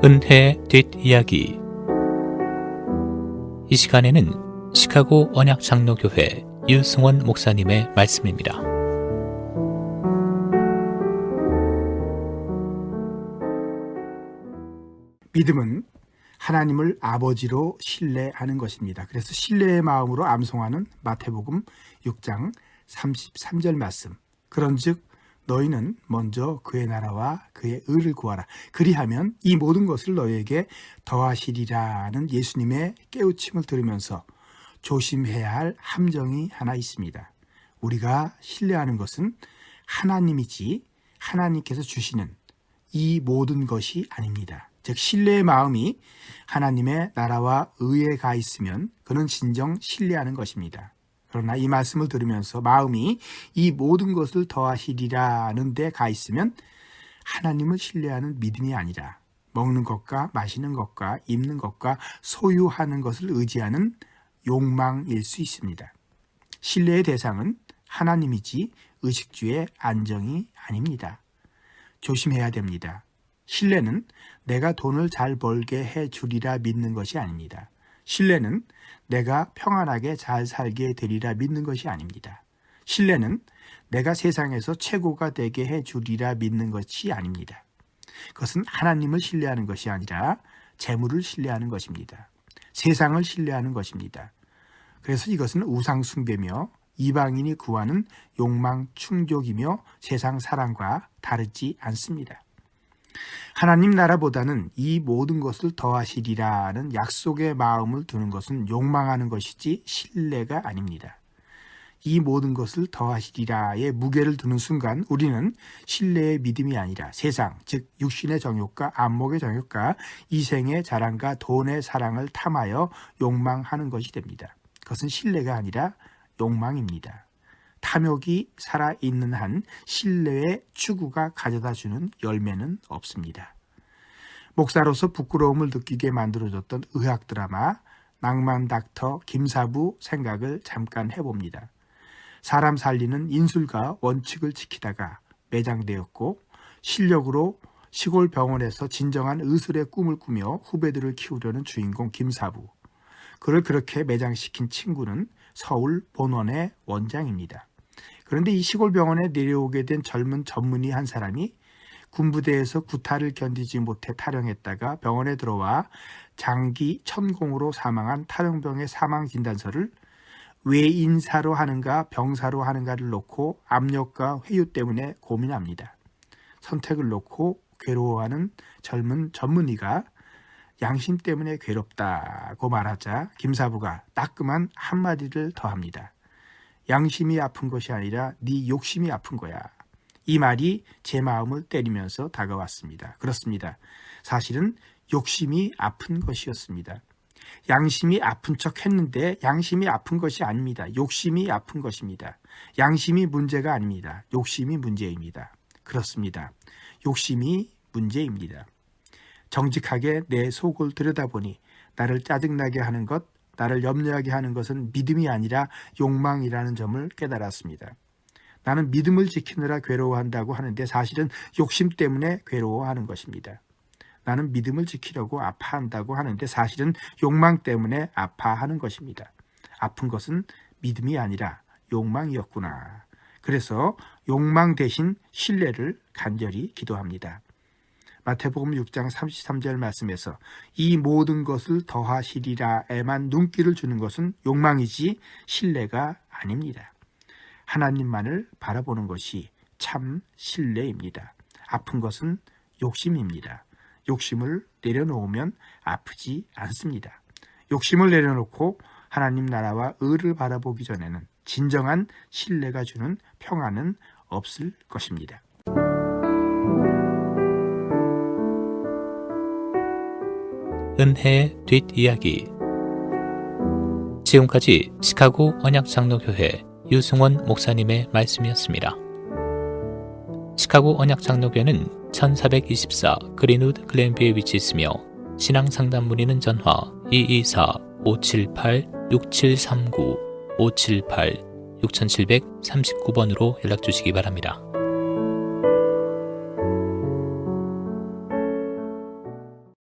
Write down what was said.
은혜의 뒷이야기. 이 시간에는 시카고 언약장로교회 유승원 목사님의 말씀입니다. 믿음은 하나님을 아버지로 신뢰하는 것입니다. 그래서 신뢰의 마음으로 암송하는 마태복음 6장 33절 말씀. 그런즉 너희는 먼저 그의 나라와 그의 의를 구하라. 그리하면 이 모든 것을 너희에게 더하시리라는 예수님의 깨우침을 들으면서 조심해야 할 함정이 하나 있습니다. 우리가 신뢰하는 것은 하나님이지 하나님께서 주시는 이 모든 것이 아닙니다. 즉 신뢰의 마음이 하나님의 나라와 의에 가 있으면 그는 진정 신뢰하는 것입니다. 그러나 이 말씀을 들으면서 마음이 이 모든 것을 더하시리라는 데 가 있으면 하나님을 신뢰하는 믿음이 아니라 먹는 것과 마시는 것과 입는 것과 소유하는 것을 의지하는 욕망일 수 있습니다. 신뢰의 대상은 하나님이지 의식주의 안정이 아닙니다. 조심해야 됩니다. 신뢰는 내가 돈을 잘 벌게 해주리라 믿는 것이 아닙니다. 신뢰는 내가 평안하게 잘 살게 되리라 믿는 것이 아닙니다. 신뢰는 내가 세상에서 최고가 되게 해주리라 믿는 것이 아닙니다. 그것은 하나님을 신뢰하는 것이 아니라 재물을 신뢰하는 것입니다. 세상을 신뢰하는 것입니다. 그래서 이것은 우상 숭배며 이방인이 구하는 욕망 충족이며 세상 사랑과 다르지 않습니다. 하나님 나라보다는 이 모든 것을 더하시리라는 약속의 마음을 두는 것은 욕망하는 것이지 신뢰가 아닙니다. 이 모든 것을 더하시리라의 무게를 두는 순간 우리는 신뢰의 믿음이 아니라 세상, 즉 육신의 정욕과 안목의 정욕과 이생의 자랑과 돈의 사랑을 탐하여 욕망하는 것이 됩니다. 그것은 신뢰가 아니라 욕망입니다. 탐욕이 살아있는 한 신뢰의 추구가 가져다주는 열매는 없습니다. 목사로서 부끄러움을 느끼게 만들어줬던 의학 드라마 낭만 닥터 김사부 생각을 잠깐 해봅니다. 사람 살리는 인술과 원칙을 지키다가 매장되었고 실력으로 시골 병원에서 진정한 의술의 꿈을 꾸며 후배들을 키우려는 주인공 김사부. 그를 그렇게 매장시킨 친구는 서울 본원의 원장입니다. 그런데 이 시골 병원에 내려오게 된 젊은 전문의 한 사람이 군부대에서 구타를 견디지 못해 탈영했다가 병원에 들어와 장기 천공으로 사망한 탈영병의 사망 진단서를 외인사로 하는가 병사로 하는가를 놓고 압력과 회유 때문에 고민합니다. 선택을 놓고 괴로워하는 젊은 전문의가 양심 때문에 괴롭다고 말하자 김사부가 따끔한 한마디를 더합니다. 양심이 아픈 것이 아니라 네 욕심이 아픈 거야. 이 말이 제 마음을 때리면서 다가왔습니다. 그렇습니다. 사실은 욕심이 아픈 것이었습니다. 양심이 아픈 척 했는데 양심이 아픈 것이 아닙니다. 욕심이 아픈 것입니다. 양심이 문제가 아닙니다. 욕심이 문제입니다. 그렇습니다. 욕심이 문제입니다. 정직하게 내 속을 들여다보니 나를 짜증나게 하는 것, 나를 염려하게 하는 것은 믿음이 아니라 욕망이라는 점을 깨달았습니다. 나는 믿음을 지키느라 괴로워한다고 하는데 사실은 욕심 때문에 괴로워하는 것입니다. 나는 믿음을 지키려고 아파한다고 하는데 사실은 욕망 때문에 아파하는 것입니다. 아픈 것은 믿음이 아니라 욕망이었구나. 그래서 욕망 대신 신뢰를 간절히 기도합니다. 마태복음 6장 33절 말씀에서 이 모든 것을 더하시리라에만 눈길을 주는 것은 욕망이지 신뢰가 아닙니다. 하나님만을 바라보는 것이 참 신뢰입니다. 아픈 것은 욕심입니다. 욕심을 내려놓으면 아프지 않습니다. 욕심을 내려놓고 하나님 나라와 의를 바라보기 전에는 진정한 신뢰가 주는 평안은 없을 것입니다. 은혜의 뒷이야기. 지금까지 시카고 언약장로교회 유승원 목사님의 말씀이었습니다. 시카고 언약장로교회는 1424 그린우드 글렌뷰에 위치해 있으며 신앙상담 문의는 전화 224-578-6739 578-6739번으로 연락주시기 바랍니다.